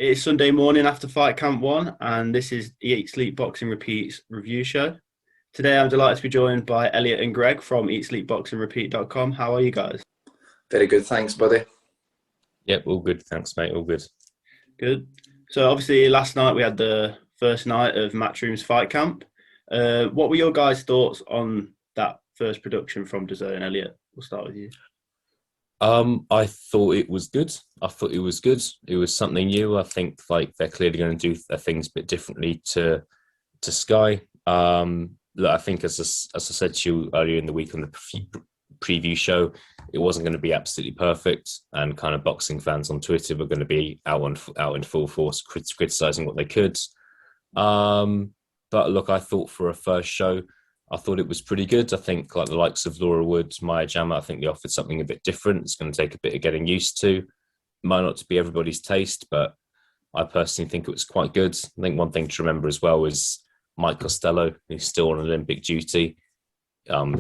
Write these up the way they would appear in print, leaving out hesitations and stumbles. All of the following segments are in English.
It's Sunday morning after Fight Camp 1, and this is Eat Sleep Boxing Repeat's review show. Today I'm delighted to be joined by Elliot and Greg from EatSleepBoxingRepeat.com. How are you guys? Very good, thanks, buddy. Yep, all good. Thanks, mate. All good. Good. So obviously last night we had the first night of Matchroom's Fight Camp. What were your guys' thoughts on that first production from DAZN? Elliot, we'll start with you. I thought it was good. It was something new. I think they're clearly going to do things a bit differently to Sky. Look, I think as I said to you earlier in the week on the preview show, it wasn't going to be absolutely perfect, and kind of boxing fans on Twitter were going to be out in full force criticizing what they could. But look, I thought for a first show, I thought it was pretty good. I think like the likes of Laura Woods, Maya Jama, I think they offered something a bit different. It's going to take a bit of getting used to. Might not be everybody's taste, but I personally think it was quite good. I think one thing to remember as well is Mike Costello, who's still on Olympic duty,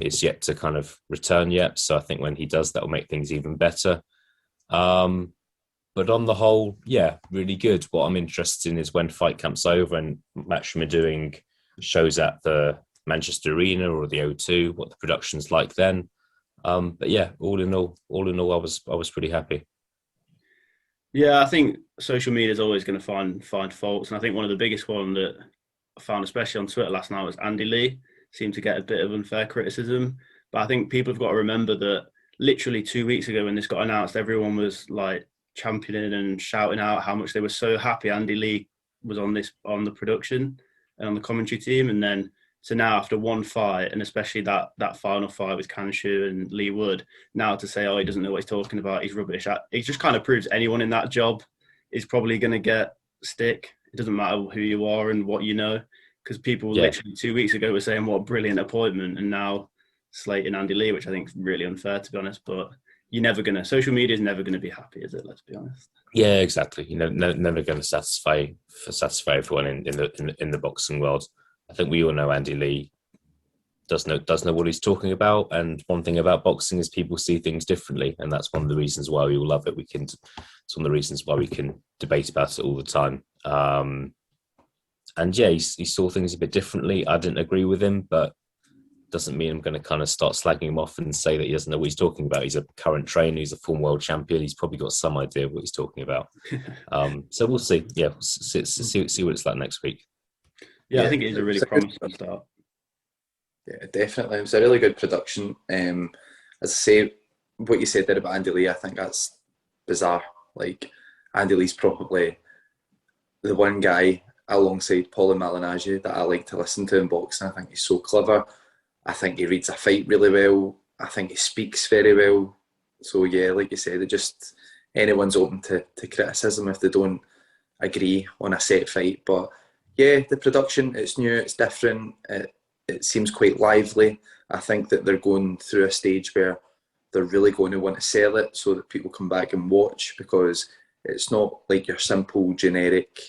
is yet to kind of return yet. So I think when he does, that will make things even better. But on the whole, yeah, really good. What I'm interested in is when Fight Camp's over and Matchroom are doing shows at the Manchester Arena or the O2, what the production's like then. But yeah, all in all, I was pretty happy. Yeah, I think social media is always going to find faults, and I think one of the biggest one that I found, especially on Twitter last night, was Andy Lee seemed to get a bit of unfair criticism. But I think people have got to remember that literally 2 weeks ago when this got announced, everyone was like championing and shouting out how much they were so happy Andy Lee was on the production and on the commentary team, and then so now after one fight, and especially that final fight with Kangshu and Lee Wood, now to say, oh, he doesn't know what he's talking about, he's rubbish. It just kind of proves anyone in that job is probably going to get stick. It doesn't matter who you are and what you know, because people literally 2 weeks ago were saying what a brilliant appointment, and now slating Andy Lee, which I think is really unfair, to be honest. But social media is never going to be happy, is it? Let's be honest. Yeah, exactly. Never going to satisfy everyone in the boxing world. I think we all know Andy Lee does know what he's talking about. And one thing about boxing is people see things differently, and that's one of the reasons why we all love it. It's one of the reasons why we can debate about it all the time. And yeah, he saw things a bit differently. I didn't agree with him, but doesn't mean I'm going to kind of start slagging him off and say that he doesn't know what he's talking about. He's a current trainer. He's a former world champion. He's probably got some idea of what he's talking about. So we'll see. Yeah, see what it's like next week. Yeah, I think it is a really promising start. Yeah, definitely. It was a really good production. As I say, what you said there about Andy Lee, I think that's bizarre. Like, Andy Lee's probably the one guy alongside Paulie Malignaggi that I like to listen to in boxing. I think he's so clever. I think he reads a fight really well. I think he speaks very well. So yeah, like you said, anyone's open to criticism if they don't agree on a set fight. But yeah, the production, it's new, it's different. It seems quite lively. I think that they're going through a stage where they're really going to want to sell it so that people come back and watch, because it's not like your simple generic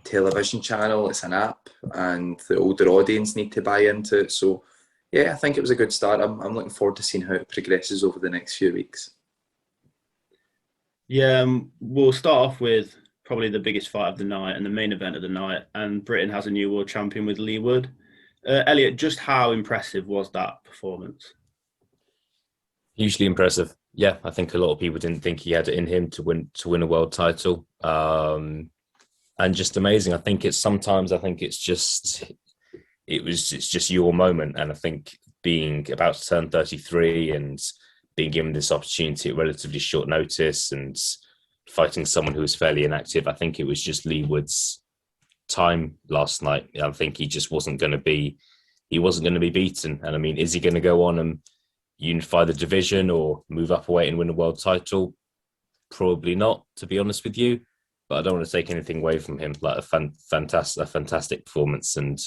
television channel. It's an app, and the older audience need to buy into it. So yeah, I think it was a good start. I'm looking forward to seeing how it progresses over the next few weeks. Yeah, we'll start off with probably the biggest fight of the night and the main event of the night, and Britain has a new world champion with Lee Wood. Elliot, just how impressive was that performance? Hugely impressive. Yeah, I think a lot of people didn't think he had it in him to win a world title, and just amazing. I think it's just your moment, and I think being about to turn 33 and being given this opportunity at relatively short notice and fighting someone who was fairly inactive, I think it was just Lee Wood's time last night. I think he just wasn't going to be beaten. And I mean, is he going to go on and unify the division or move up a weight and win a world title? Probably not, to be honest with you. But I don't want to take anything away from him. Like a fantastic performance, and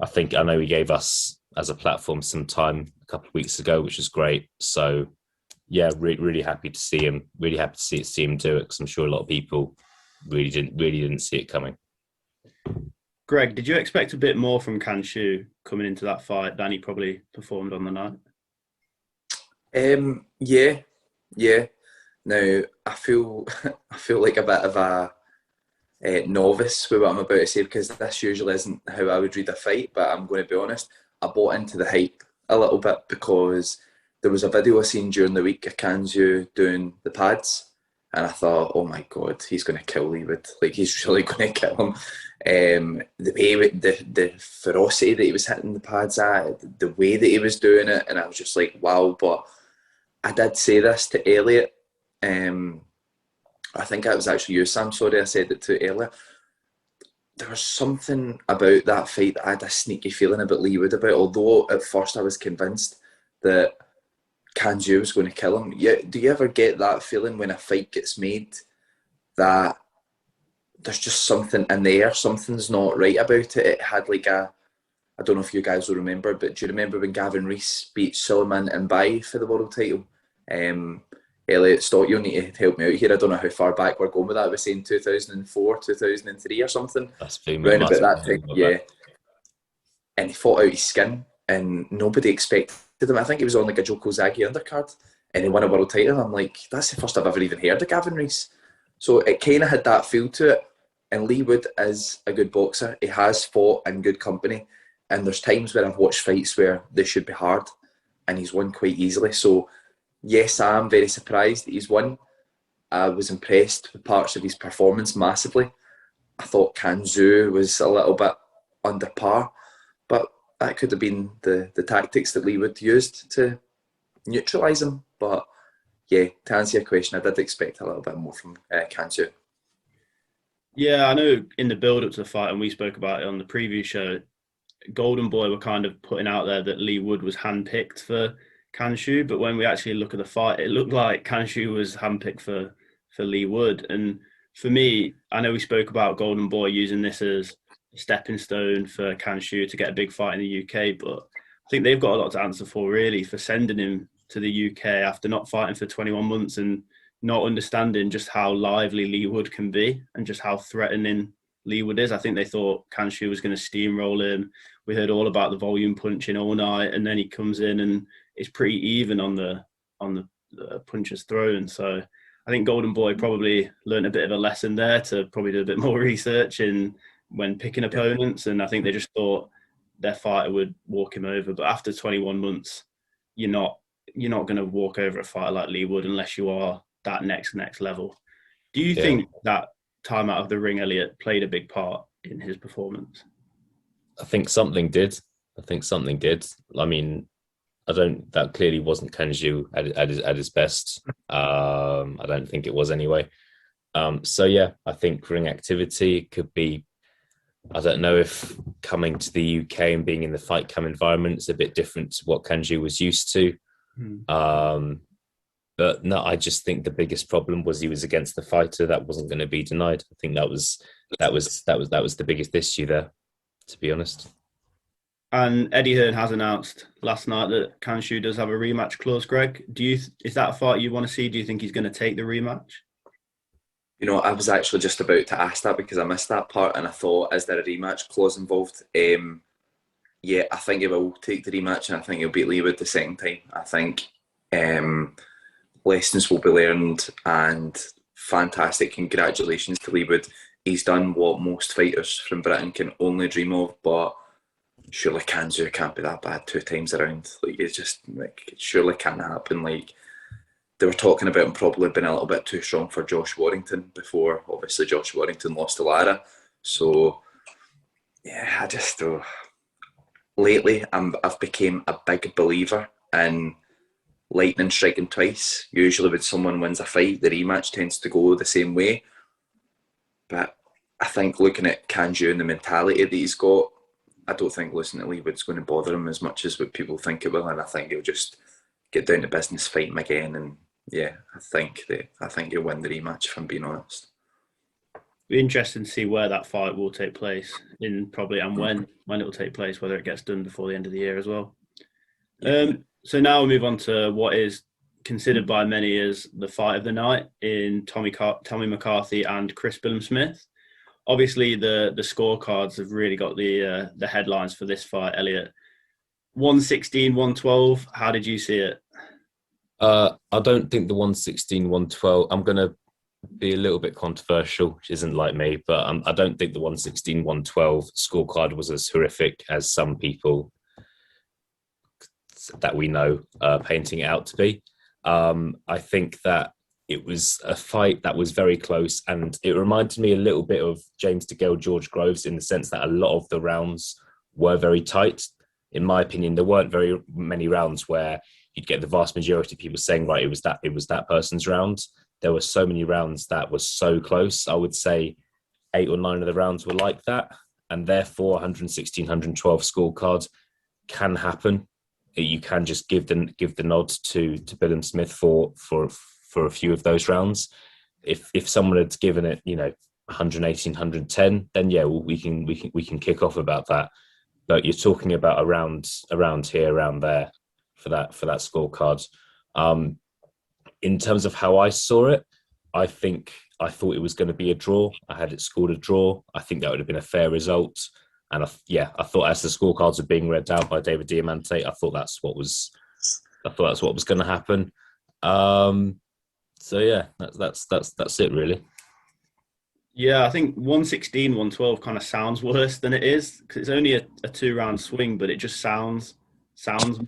I know he gave us as a platform some time a couple of weeks ago, which was great. So yeah, really happy to see him. Really happy to see him do it, because I'm sure a lot of people really didn't see it coming. Greg, did you expect a bit more from Kangshu coming into that fight than he probably performed on the night? Yeah. Now I feel like a bit of a novice with what I'm about to say, because this usually isn't how I would read a fight, but I'm going to be honest, I bought into the hype a little bit because there was a video I seen during the week of Kangshu doing the pads, and I thought, oh my god, he's going to kill Leewood. Like, he's really going to kill him. The way, the ferocity that he was hitting the pads at, the way that he was doing it, and I was just like, wow. But I did say this to Elliot. I think it was actually you, Sam. Sorry, I said it to Elliot. There was something about that fight that I had a sneaky feeling about Leewood about, although at first I was convinced that Kangshu was going to kill him. Yeah, do you ever get that feeling when a fight gets made that there's just something in the air, something's not right about it? It had like a, I don't know if you guys will remember, but do you remember when Gavin Rees beat Suleiman and Bai for the world title? Elliot, Stott, you'll need to help me out here. I don't know how far back we're going with that. We're saying 2004, 2003 or something. That's been round about that time, yeah. And he fought out his skin, and nobody expected him. I think he was on like a Joko Zagi undercard, and he won a world title. I'm like, that's the first I've ever even heard of Gavin Rees. So it kind of had that feel to it. And Leewood is a good boxer. He has fought in good company, and there's times where I've watched fights where they should be hard, and he's won quite easily. So yes, I am very surprised that he's won. I was impressed with parts of his performance massively. I thought Kangshu was a little bit under par, but that could have been the tactics that Leewood used to neutralise him. But yeah, to answer your question, I did expect a little bit more from Kangshu. Yeah, I know in the build-up to the fight, and we spoke about it on the preview show, Golden Boy were kind of putting out there that Leewood was handpicked for Kangshu, but when we actually look at the fight, it looked like Kangshu was handpicked for Leewood. And for me, I know we spoke about Golden Boy using this as a stepping stone for Kangshu to get a big fight in the UK, but I think they've got a lot to answer for, really, for sending him to the UK after not fighting for 21 months and not understanding just how lively Leewood can be and just how threatening Leewood is. I think they thought Kangshu was going to steamroll him. We heard all about the volume punching all night, and then he comes in and it's pretty even on the punches thrown. So I think Golden Boy probably learned a bit of a lesson there to probably do a bit more research in when picking opponents. And I think they just thought their fighter would walk him over. But after 21 months, you're not going to walk over a fighter like Leewood unless you are that next level. Do you think that time out of the ring, Elliot, played a big part in his performance? I think something did. I mean, that clearly wasn't Kangshu at his best. I don't think it was anyway. So yeah, I think ring activity could be, I don't know if coming to the UK and being in the fight cam environment is a bit different to what Kangshu was used to. But no, I just think the biggest problem was he was against the fighter that wasn't going to be denied. I think that was the biggest issue there, to be honest. And Eddie Hearn has announced last night that Kangshu does have a rematch clause. Greg, is that a fight you want to see? Do you think he's going to take the rematch? You know, I was actually just about to ask that because I missed that part, and I thought, is there a rematch clause involved? Yeah, I think he will take the rematch, and I think he'll beat Leewood the second time. I think lessons will be learned, and fantastic congratulations to Leewood. He's done what most fighters from Britain can only dream of, but surely Kangshu can't be that bad 2 times around. Like, it's just, like, it surely can't happen. Like, they were talking about him probably being a little bit too strong for Josh Warrington before, obviously, Josh Warrington lost to Lara. So, yeah, I just, lately, I've become a big believer in lightning striking twice. Usually when someone wins a fight, the rematch tends to go the same way. But I think looking at Kangshu and the mentality that he's got, I don't think losing to Leewood's going to bother him as much as what people think it will, and I think he'll just get down to business, fight him again, and yeah, I think he'll win the rematch, if I'm being honest. Be interesting to see where that fight will take place and when it will take place, whether it gets done before the end of the year as well. So now we'll move on to what is considered by many as the fight of the night in Tommy McCarthy and Chris Billiam-Smith. Obviously, the scorecards have really got the headlines for this fight, Elliot. 116, 112, how did you see it? I don't think the 116, 112, I'm going to be a little bit controversial, which isn't like me, but I don't think the 116-112 scorecard was as horrific as some people that we know painting it out to be. I think that it was a fight that was very close, and it reminded me a little bit of James DeGale, George Groves, in the sense that a lot of the rounds were very tight. In my opinion, there weren't very many rounds where you'd get the vast majority of people saying, right, it was that person's round. There were so many rounds that were so close. I would say 8 or 9 of the rounds were like that, and therefore 116, 112 scorecard can happen. You can just give the nod to Billiam-Smith for a few of those rounds. If someone had given it, 118, 110, then yeah, we can kick off about that. But you're talking about around here, around there for that scorecard. In terms of how I saw it, I thought it was going to be a draw. I had it scored a draw. I think that would have been a fair result. And I thought as the scorecards were being read out by David Diamante, I thought that's what was going to happen. So yeah, that's it really. Yeah, I think 116, 112 kind of sounds worse than it is, because it's only a 2-round swing, but it just sounds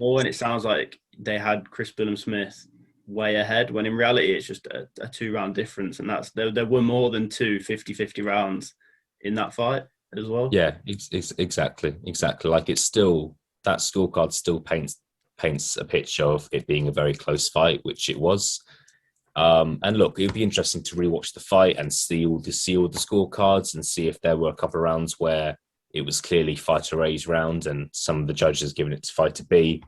more, and it sounds like they had Chris Billiam-Smith way ahead, when in reality it's just a 2-round difference, and there were more than 2 50-50 rounds in that fight as well. Yeah, exactly. Like, it's still, that scorecard still paints a picture of it being a very close fight, which it was. And look, it'd be interesting to rewatch the fight and see all the scorecards and see if there were a couple of rounds where it was clearly fighter A's round and some of the judges giving it to fighter B.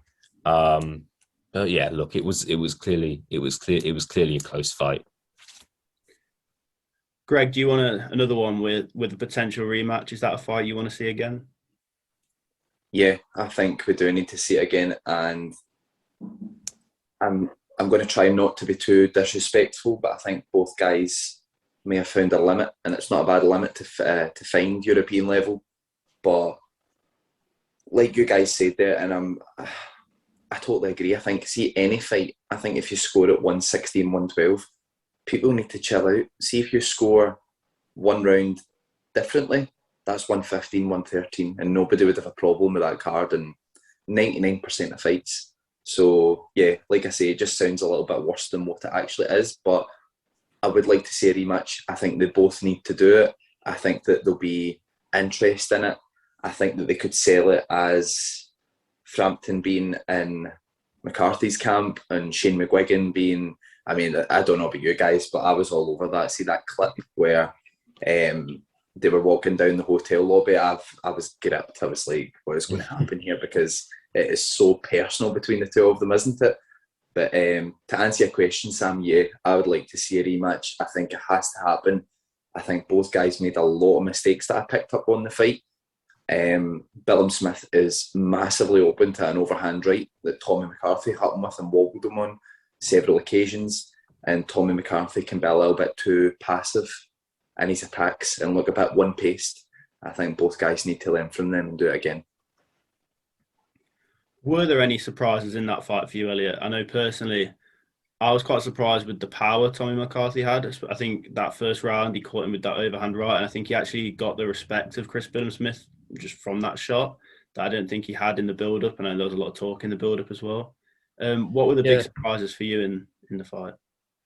But yeah, look, it was clearly a close fight. Greg, do you want another one with a potential rematch? Is that a fight you want to see again? Yeah, I think we do need to see it again, and I'm going to try not to be too disrespectful, but I think both guys may have found a limit, and it's not a bad limit to find European level. But like you guys said there, and I totally agree. I think, see, any fight, I think if you score at 116, 112, people need to chill out. See if you score one round differently, that's 115, 113, and nobody would have a problem with that card in 99% of fights. So, yeah, like I say, it just sounds a little bit worse than what it actually is, but I would like to see a rematch. I think they both need to do it. I think that there'll be interest in it. I think that they could sell it as Frampton being in McCarthy's camp and Shane McGuigan being, I mean, I don't know about you guys, but I was all over that. See that clip where they were walking down the hotel lobby? I was gripped. I was like, what is going to happen here? Because it is so personal between the two of them, isn't it? But to answer your question, Sam, yeah, I would like to see a rematch. I think it has to happen. I think both guys made a lot of mistakes that I picked up on the fight. Billiam-Smith is massively open to an overhand right that Tommy McCarthy hit him with and wobbled him on several occasions. And Tommy McCarthy can be a little bit too passive in his attacks and look a bit one-paced. I think both guys need to learn from them and do it again. Were there any surprises in that fight for you, Elliot? I know personally, I was quite surprised with the power Tommy McCarthy had. I think that first round, he caught him with that overhand right, and I think he actually got the respect of Chris Billiam-Smith just from that shot that I don't think he had in the build-up, and I know there was a lot of talk in the build-up as well. What were the big surprises for you in the fight?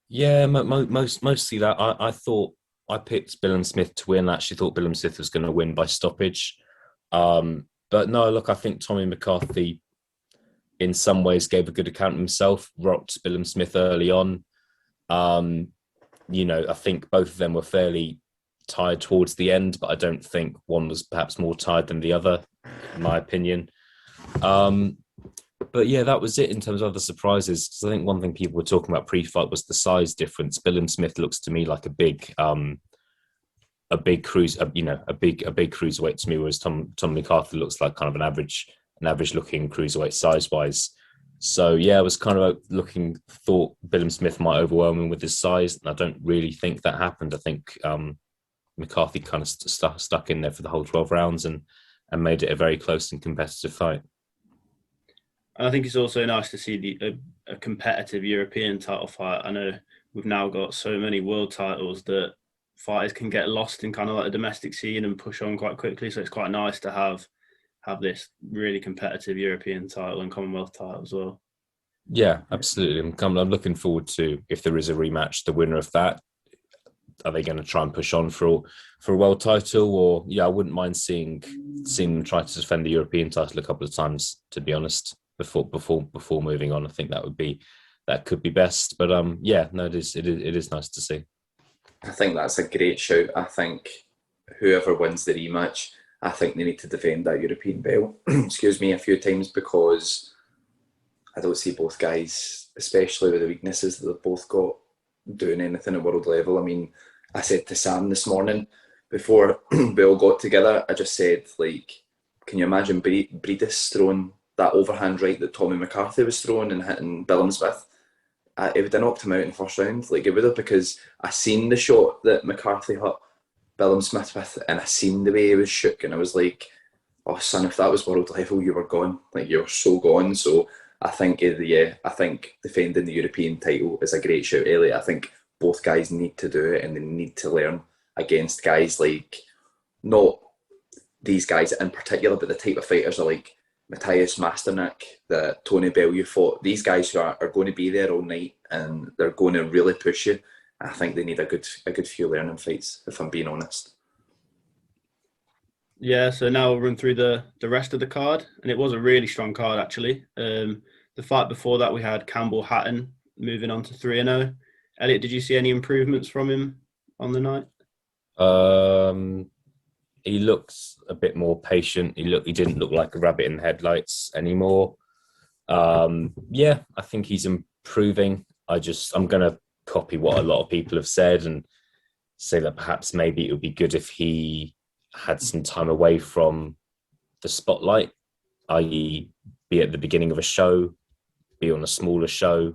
Yeah, mostly that. I thought I picked Billiam-Smith to win. I actually thought Billiam-Smith was going to win by stoppage. But no, look, I think Tommy McCarthy in some ways gave a good account of himself, rocked Billiam-Smith early on. I think both of them were fairly tired towards the end, but I don't think one was perhaps more tired than the other, in my opinion. But yeah, that was it in terms of other surprises. So I think one thing people were talking about pre-fight was the size difference. Billiam-Smith looks to me like a big cruiserweight to me, whereas Tom McCarthy looks like kind of an average looking cruiserweight size wise. So yeah, I was kind of thought Billiam-Smith might overwhelm him with his size, and I don't really think that happened. I think McCarthy kind of stuck in there for the whole 12 rounds and made it a very close and competitive fight. And I think it's also nice to see a competitive European title fight. I know we've now got so many world titles that fighters can get lost in kind of like the domestic scene and push on quite quickly. So it's quite nice to have this really competitive European title and Commonwealth title as well. Yeah, absolutely. I'm looking forward to, if there is a rematch, the winner of that. Are they going to try and push on for a world title? Or I wouldn't mind seeing them try to defend the European title a couple of times, to be honest, before moving on. I think that could be best. But it is nice to see. I think that's a great shout. I think whoever wins the rematch, I think they need to defend that European belt, excuse me, a few times, because I don't see both guys, especially with the weaknesses that they've both got, doing anything at world level. I mean, I said to Sam this morning, before we all got together, I just said, like, can you imagine Breedis throwing that overhand right that Tommy McCarthy was throwing and hitting Billiam-Smith? It would have knocked him out in the first round. Like, it would have, because I seen the shot that McCarthy hit Billiam-Smith with, and I seen the way he was shook, and I was like, oh son, if that was world level, you were gone. Like, you were so gone. So I think I think defending the European title is a great shout, Elliot. I think both guys need to do it, and they need to learn against guys like, not these guys in particular, but the type of fighters are like Matthias Masternak, the Tony Bellew fought. These guys who are going to be there all night, and they're going to really push you. I think they need a good few learning fights, if I'm being honest. Yeah, so now we'll run through the rest of the card, and it was a really strong card actually. The fight before that, we had Campbell Hatton moving on to 3-0. Elliot, did you see any improvements from him on the night? He looks a bit more patient. He didn't look like a rabbit in the headlights anymore. I think he's improving. I'm going to copy what a lot of people have said and say that perhaps maybe it would be good if he had some time away from the spotlight, i.e. be at the beginning of a show, be on a smaller show.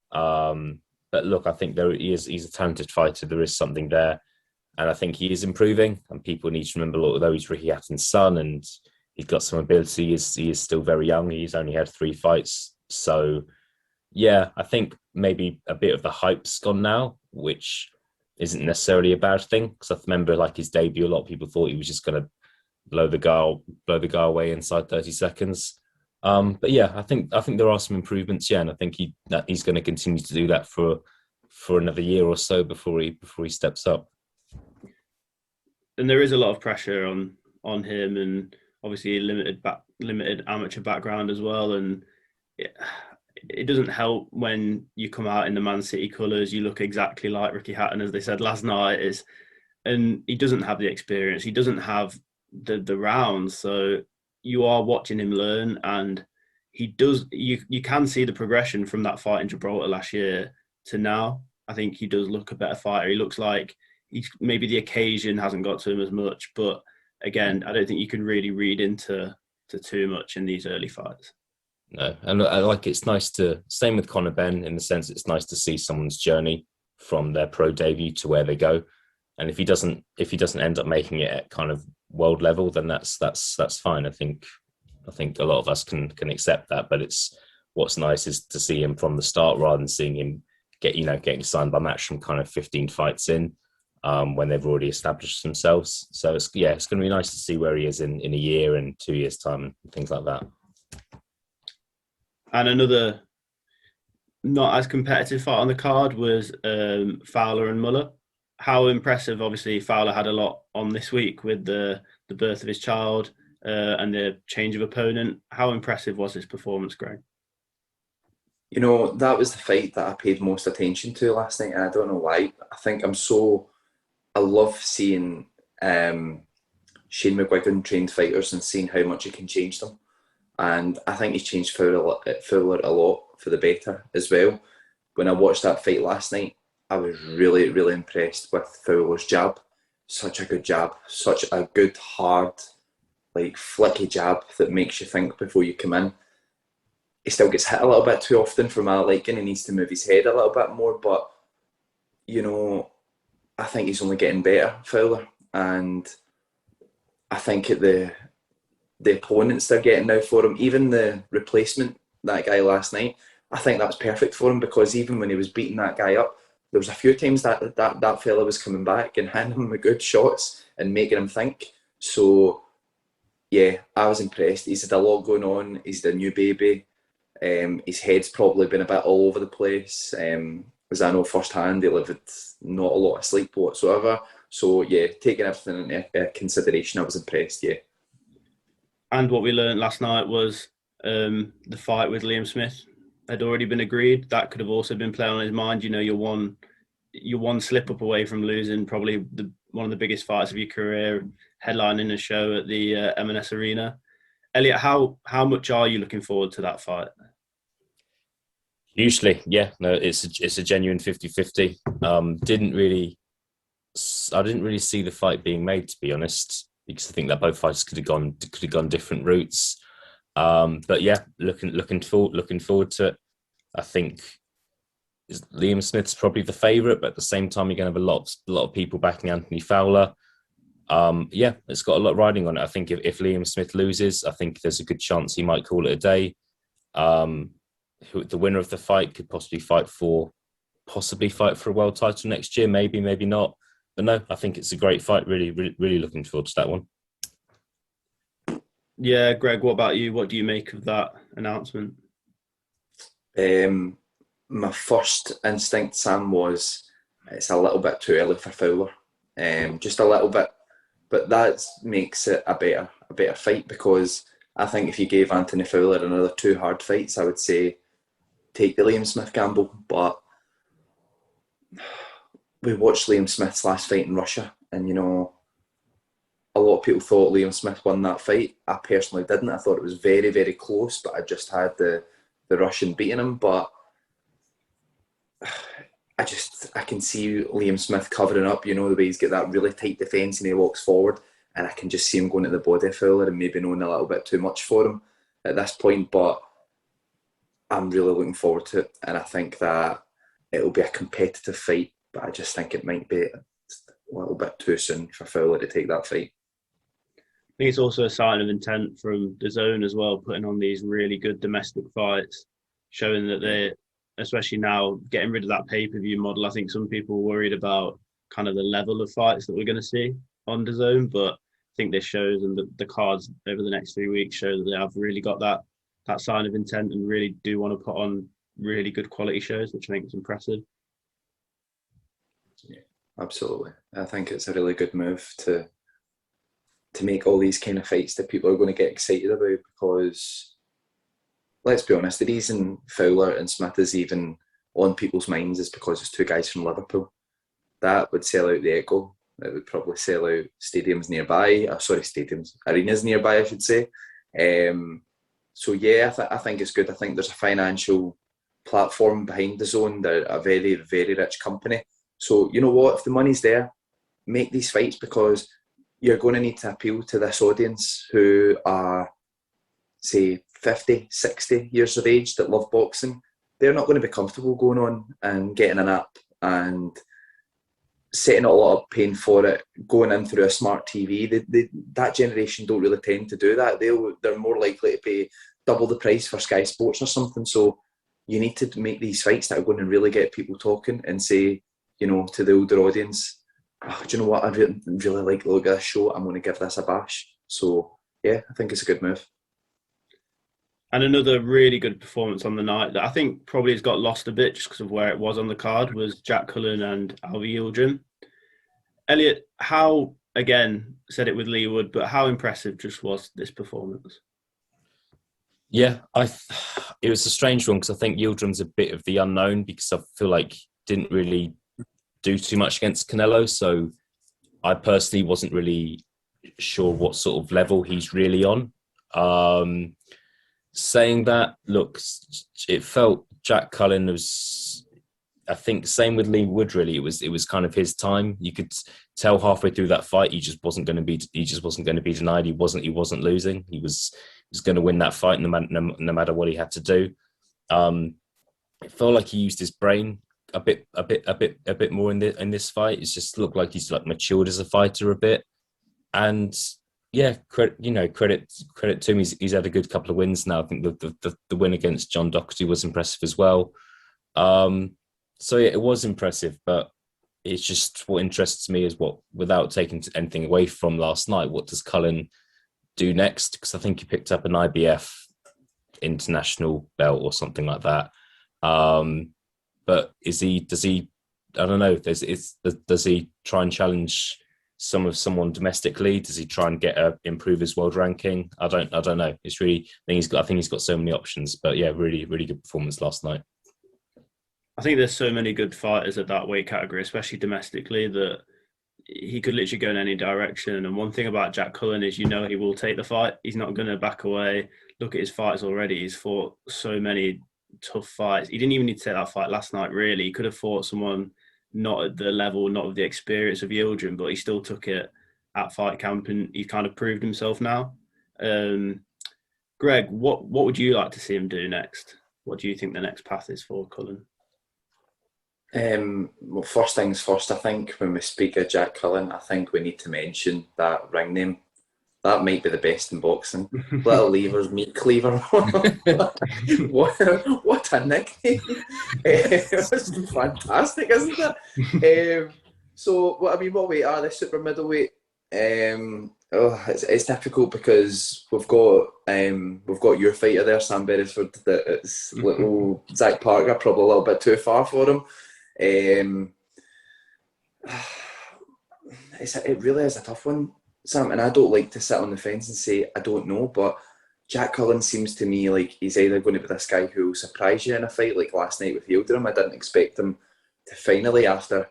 But look, I think he's a talented fighter. There is something there. And I think he is improving. And people need to remember, although he's Ricky Hatton's son and he's got some ability, he is still very young. He's only had 3 fights. So, I think maybe a bit of the hype's gone now, which isn't necessarily a bad thing. Because I remember, like, his debut, a lot of people thought he was just going to blow the guy away inside 30 seconds. I think there are some improvements, and I think he's going to continue to do that for another year or so before he steps up. And there is a lot of pressure on him, and obviously a limited amateur background as well. And it doesn't help when you come out in the Man City colours. You look exactly like Ricky Hatton, as they said last night. And he doesn't have the experience. He doesn't have the rounds. So you are watching him learn, and he does. You can see the progression from that fight in Gibraltar last year to now. I think he does look a better fighter. He looks like maybe the occasion hasn't got to him as much, but again, I don't think you can really read into too much in these early fights. No, and it's nice to, same with Conor Benn, in the sense it's nice to see someone's journey from their pro debut to where they go. And if he doesn't end up making it at kind of world level, then that's fine. I think a lot of us can accept that. But what's nice is to see him from the start rather than seeing him getting signed by Matchroom kind of 15 fights in, when they've already established themselves. So it's going to be nice to see where he is in a year and 2 years' time and things like that. And another not as competitive fight on the card was Fowler and Muller. How impressive! Obviously, Fowler had a lot on this week with the birth of his child and the change of opponent. How impressive was his performance, Greg? That was the fight that I paid most attention to last night, and I don't know why. I love seeing Shane McGuigan trained fighters and seeing how much he can change them. And I think he's changed Fowler a lot for the better as well. When I watched that fight last night, I was really, really impressed with Fowler's jab. Such a good jab. Such a good, hard, flicky jab that makes you think before you come in. He still gets hit a little bit too often for my liking. He needs to move his head a little bit more. But, I think he's only getting better, Fowler. And I think the opponents they're getting now for him, even the replacement, that guy last night, I think that was perfect for him, because even when he was beating that guy up, there was a few times that fella was coming back and handing him good shots and making him think. So yeah, I was impressed. He's had a lot going on. He's the new baby. His head's probably been a bit all over the place. As I know firsthand, he'll have had not a lot of sleep whatsoever. So yeah, taking everything into consideration, I was impressed. Yeah. And what we learned last night was the fight with Billiam-Smith had already been agreed. That could have also been playing on his mind. You know, you're one slip up away from losing probably one of the biggest fights of your career, headlining a show at the M&S Arena. Elliot, how much are you looking forward to that fight? Hugely, yeah. No, it's a genuine 50-50. I didn't really see the fight being made, to be honest, because I think that both fights could have gone different routes. But yeah, looking forward to it. I think Liam-Smith's probably the favourite, but at the same time, you're going to have a lot of people backing Anthony Fowler. Yeah, it's got a lot riding on it. I think if Liam-Smith loses, I think there's a good chance he might call it a day. The winner of the fight could possibly fight for a world title next year, maybe not. But no, I think it's a great fight. Really, really, really looking forward to that one. Yeah, Greg, what about you? What do you make of that announcement? My first instinct, Sam, was it's a little bit too early for Fowler. Just a little bit. But that makes it a better fight, because I think if you gave Anthony Fowler another 2 hard fights, I would say take the Liam-Smith gamble. But we watched Liam-Smith's last fight in Russia, and you know, a lot of people thought Liam-Smith won that fight. I personally didn't. I thought it was very, very close, but I just had the Russian beating him. But I can see Liam-Smith covering up, you know, the way he's got that really tight defence and he walks forward, and I can just see him going to the body of Fowler and maybe knowing a little bit too much for him at this point. But I'm really looking forward to it, and I think that it'll be a competitive fight, but I just think it might be a little bit too soon for Fowler to take that fight. I think it's also a sign of intent from DAZN as well, putting on these really good domestic fights, showing that they're, especially now, getting rid of that pay-per-view model. I think some people were worried about kind of the level of fights that we're going to see on DAZN, but I think this shows, and the cards over the next 3 weeks show that they have really got that sign of intent and really do want to put on really good quality shows, which I think is impressive. Yeah, absolutely. I think it's a really good move to make all these kind of fights that people are going to get excited about, because let's be honest, the reason Fowler and Smith is even on people's minds is because it's 2 guys from Liverpool. That would sell out the Echo. It would probably sell out stadiums nearby. Arenas nearby, I should say. So yeah, I think it's good. I think there's a financial platform behind DAZN. They're a very, very rich company. So you know what? If the money's there, make these fights, because you're going to need to appeal to this audience who are, say, 50, 60 years of age that love boxing. They're not going to be comfortable going on and getting an app and setting it all up, paying for it, going in through a smart TV. That generation don't really tend to do that. They're more likely to pay double the price for Sky Sports or something. So you need to make these fights that are going to really get people talking and say, you know, to the older audience, oh, do you know what? I really like the look of this show. I'm going to give this a bash. So yeah, I think it's a good move. And another really good performance on the night that I think probably has got lost a bit just because of where it was on the card was Jack Cullen and Alvy Yildirim. Elliot, how, again, said it with Lee Wood, but how impressive just was this performance? Yeah, it was a strange one, because I think Yildirim's a bit of the unknown, because I feel like he didn't really do too much against Canelo. So I personally wasn't really sure what sort of level he's really on. Saying that, look, it felt Jack Cullen was, I think, same with Lee Wood. Really, it was kind of his time. You could tell halfway through that fight he just wasn't going to be denied. He wasn't losing. He was going to win that fight no matter what he had to do. It felt like he used his brain a bit more in this fight. It just looked like he's like matured as a fighter a bit, and yeah, credit to him. He's had a good couple of wins now. I think the win against John Doherty was impressive as well. So yeah, it was impressive, but it's just what interests me is what, without taking anything away from last night, what does Cullen do next? Because I think he picked up an IBF international belt or something like that. But does he? I don't know. Does he try and challenge someone domestically? Does he try and improve his world ranking? I don't know. It's really, I think he's got so many options. But yeah, really, really good performance last night. I think there's so many good fighters at that weight category, especially domestically, that he could literally go in any direction. And one thing about Jack Cullen is, he will take the fight. He's not going to back away. Look at his fights already. He's fought so many tough fights. He didn't even need to take that fight last night, really. He could have fought someone not at the level, not with the experience of Yildirim, but he still took it at fight camp, and he kind of proved himself now. Greg, what would you like to see him do next? What do you think the next path is for Cullen? Well, first things first, I think when we speak of Jack Cullen, I think we need to mention that ring name. That might be the best in boxing. Little Lever's Meat Cleaver. what a nickname. It's fantastic, isn't it? So, what weight are they? Super middleweight? It's difficult because we've got your fighter there, Sam Beresford, that it's little Zach Parker, probably a little bit too far for him. It really is a tough one, Sam, and I don't like to sit on the fence and say I don't know, but Jack Cullen seems to me like he's either going to be this guy who will surprise you in a fight, like last night with Yildirim. I didn't expect him to finally, after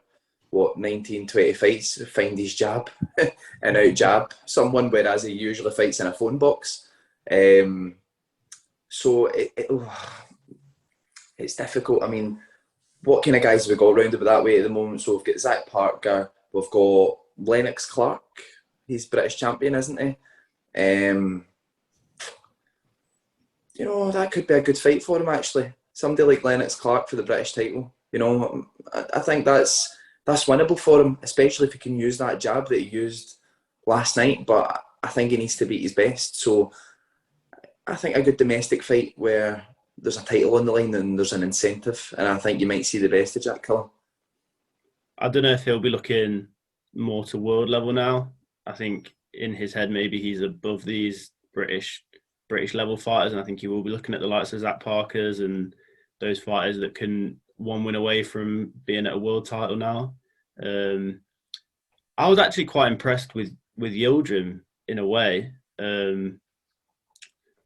19, 20 fights, find his jab and out jab someone, whereas he usually fights in a phone box. So it's difficult. I mean, what kind of guys have we got around about that way at the moment? So we've got Zach Parker, we've got Lennox Clark. He's British champion, isn't he? That could be a good fight for him, actually. Somebody like Lennox Clark for the British title. I think that's winnable for him, especially if he can use that jab that he used last night. But I think he needs to beat his best. So I think a good domestic fight where there's a title on the line and there's an incentive, and I think you might see the best of Jack Cullen. I don't know if he'll be looking more to world level now. I think in his head maybe he's above these British level fighters, and I think he will be looking at the likes of Zach Parker's and those fighters that can one win away from being at a world title now. I was actually quite impressed with Yildirim in a way,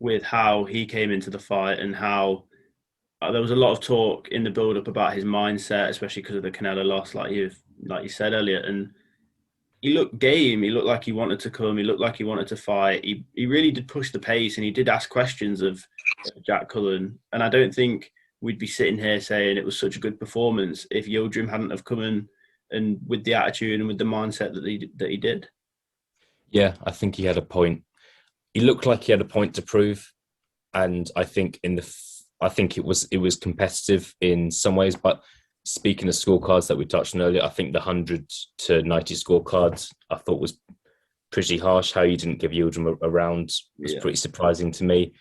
with how he came into the fight and how there was a lot of talk in the build-up about his mindset, especially because of the Canelo loss, like you said, Elliot. And he looked game. He looked like he wanted to come. He looked like he wanted to fight. He really did push the pace, and he did ask questions of Jack Cullen. And I don't think we'd be sitting here saying it was such a good performance if Yildirim hadn't have come in and with the attitude and with the mindset that he did. Yeah, I think he had a point. He looked like he had a point to prove, and I think it was competitive in some ways. But speaking of scorecards that we touched on earlier, I think the 100 to 90 scorecards I thought was pretty harsh. How you didn't give Yildirim a round was pretty surprising to me.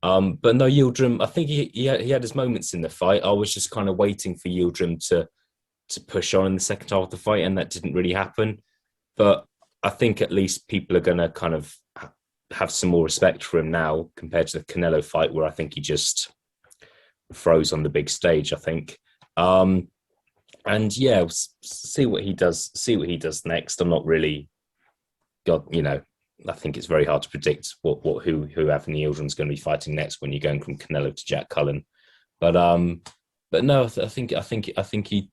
But no, Yildirim, I think he had his moments in the fight. I was just kind of waiting for Yildirim to push on in the second half of the fight, and that didn't really happen. But I think at least people are going to kind of have some more respect for him now compared to the Canelo fight, where I think he just froze on the big stage, I think. And yeah, see what he does next. I'm not really I think it's very hard to predict who Anthony Yildirim's going to be fighting next when you're going from Canelo to Jack Cullen. But no, I think he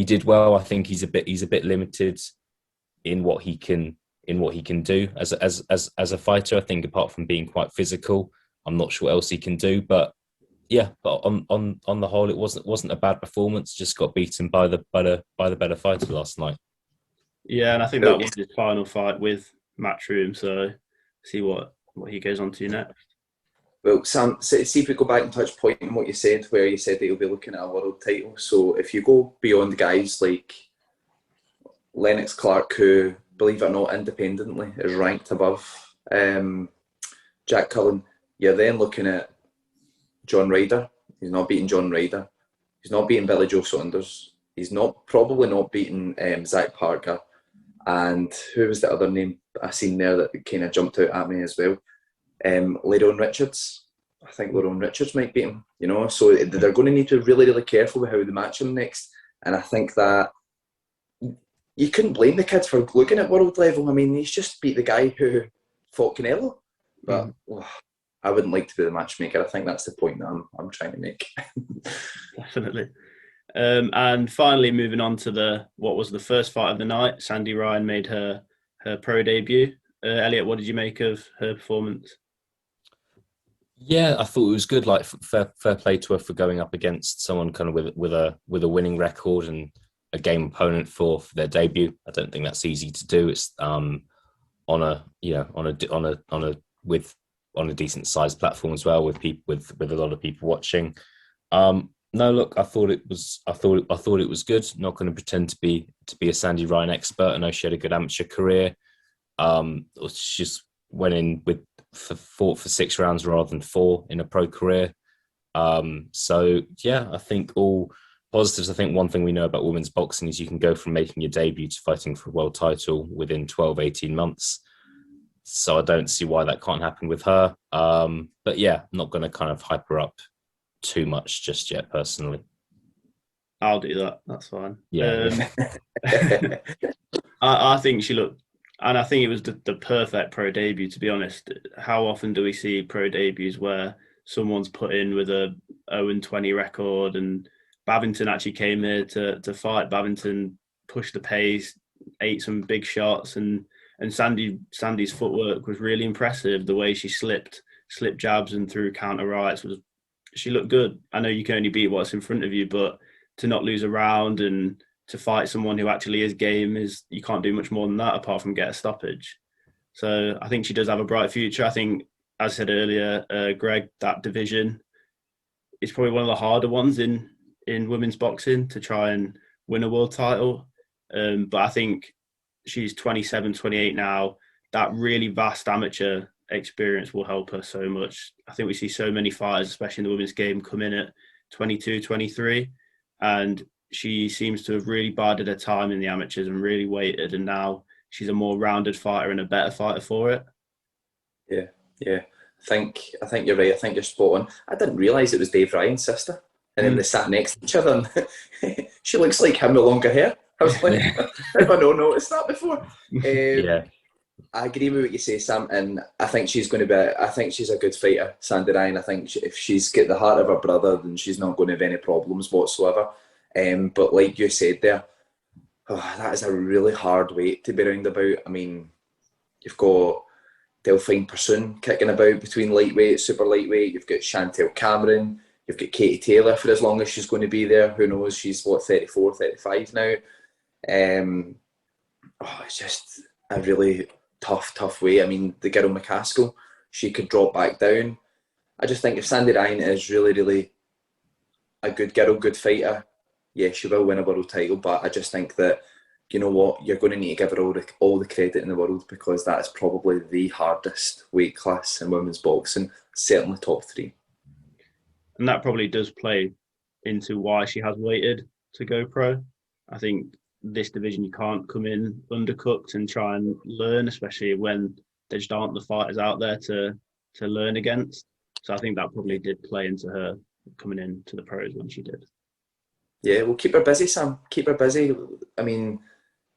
did well. I think he's a bit limited in what he can do as a fighter. I think apart from being quite physical, I'm not sure what else he can do. But yeah, but on the whole, it wasn't a bad performance. Just got beaten by the better fighter last night. Yeah, and I think that was his final fight with Matchroom. So see what he goes on to next. Well, Sam, see if we go back and touch point on what you said, where you said that he'll be looking at a world title. So if you go beyond guys like Lennox Clark, who, believe it or not, independently is ranked above Jack Cullen, you're then looking at John Ryder. He's not beaten John Ryder. He's not beating Billy Joe Saunders. He's probably not beating Zach Parker. And who was the other name I seen there that kind of jumped out at me as well? Lerone Richards. I think Lerone Richards might beat him, you know. So they're going to need to be really, really careful with how they match him next. And I think that you couldn't blame the kid for looking at world level. I mean, he's just beat the guy who fought Canelo. But I wouldn't like to be the matchmaker. I think that's the point that I'm trying to make. Definitely. And finally, moving on to what was the first fight of the night. Sandy Ryan made her pro debut. Elliot, what did you make of her performance? Yeah, I thought it was good. Like fair play to her for going up against someone kind of with a winning record and a game opponent for their debut. I don't think that's easy to do. It's on a decent sized platform as well, with people with a lot of people watching. No, look, I thought it was good. Not going to pretend to be a Sandy Ryan expert. I know she had a good amateur career. She just went in fought for 6 rounds rather than 4 in a pro career. So yeah, I think all positives. I think one thing we know about women's boxing is you can go from making your debut to fighting for a world title within 12, 18 months. So I don't see why that can't happen with her. But yeah, I'm not going to kind of hype her up too much just yet, personally. I'll do that. That's fine. Yeah. I think she looked, and I think it was the perfect pro debut, to be honest. How often do we see pro debuts where someone's put in with a 0-20 record, and Bavington actually came here to fight. Bavington pushed the pace, ate some big shots, and Sandy's footwork was really impressive. The way she slipped jabs and threw counter rights she looked good. I know you can only beat what's in front of you, but to not lose a round and to fight someone who actually is game, you can't do much more than that apart from get a stoppage. So I think she does have a bright future. I think, as I said earlier, Greg, that division is probably one of the harder ones in women's boxing to try and win a world title. But I think she's 27, 28 now. That really vast amateur experience will help her so much. I think we see so many fighters, especially in the women's game, come in at 22, 23, and she seems to have really bided her time in the amateurs and really waited, and now she's a more rounded fighter and a better fighter for it. Yeah. I think you're right. I think you're spot on. I didn't realise it was Dave Ryan's sister. And then they sat next to each other and she looks like him with longer hair. I was like, have I not noticed that before? Yeah. I agree with what you say, Sam, and I think she's going to be. I think she's a good fighter, Sandy Ryan. I think if she's got the heart of her brother, then she's not going to have any problems whatsoever. But like you said there, that is a really hard weight to be round about. I mean, you've got Delphine Persoon kicking about between lightweight, super lightweight. You've got Chantel Cameron. You've got Katie Taylor for as long as she's going to be there. Who knows? She's 34, 35 now. It's just a really tough way. I mean, the girl McCaskill, she could drop back down. I just think if Sandy Ryan is really, really a good girl, good fighter, yeah, she will win a world title. But I just think that, you know what, you're going to need to give her all the credit in the world, because that is probably the hardest weight class in women's boxing, certainly top 3. And that probably does play into why she has waited to go pro. I think this division, you can't come in undercooked and try and learn, especially when there just aren't the fighters out there to learn against. So I think that probably did play into her coming into the pros when she did. Yeah, we'll keep her busy, Sam. Keep her busy. I mean,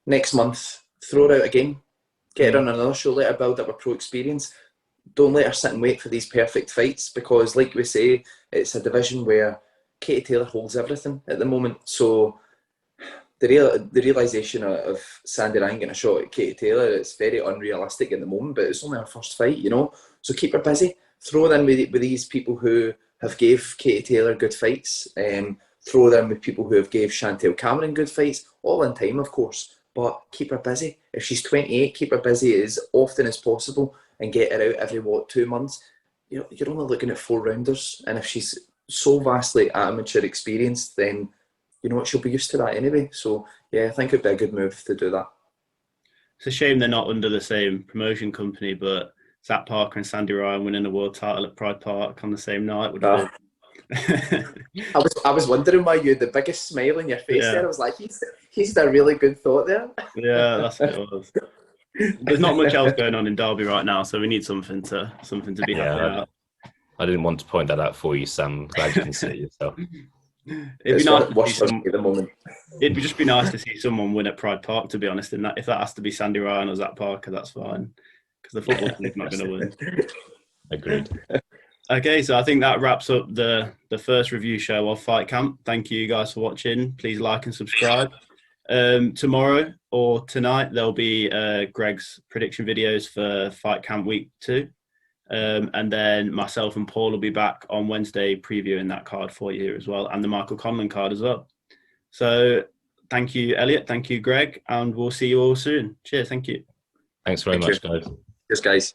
next month, throw her out a game. Get her on another show, let her build up her pro experience. Don't let her sit and wait for these perfect fights, because like we say, it's a division where Katie Taylor holds everything at the moment. So the realisation of Sandy Ryan getting a shot at Katie Taylor, it's very unrealistic at the moment, but it's only her first fight, you know. So keep her busy. Throw her in with these people who have gave Katie Taylor good fights. Throw them with people who have gave Chantel Cameron good fights, all in time, of course. But keep her busy. If she's 28, keep her busy as often as possible and get her out every, 2 months. You're only looking at 4-rounders. And if she's so vastly amateur experienced, then you know what, she'll be used to that anyway. So, yeah, I think it'd be a good move to do that. It's a shame they're not under the same promotion company, but Zach Parker and Sandy Ryan winning a world title at Pride Park on the same night would have I was wondering why you had the biggest smile on your face there. I was like, he's a really good thought there. Yeah, that's what it was. There's not much else going on in Derby right now, so we need something to be happy about. I didn't want to point that out for you, Sam. I'm glad you can see it yourself. It'd just be nice to see someone win at Pride Park, to be honest. And if that has to be Sandy Ryan or Zach Parker, that's fine, because the football team's not going to win. Agreed. Okay, so I think that wraps up the first review show of Fight Camp. Thank you guys for watching. Please like and subscribe. Tomorrow or tonight there'll be Greg's prediction videos for Fight Camp Week 2, and then myself and Paul will be back on Wednesday previewing that card for you as well, and the Michael Conlon card as well. So thank you, Elliot. Thank you, Greg, and we'll see you all soon. Cheers. Thank you. Thanks very much, guys. Cheers, guys.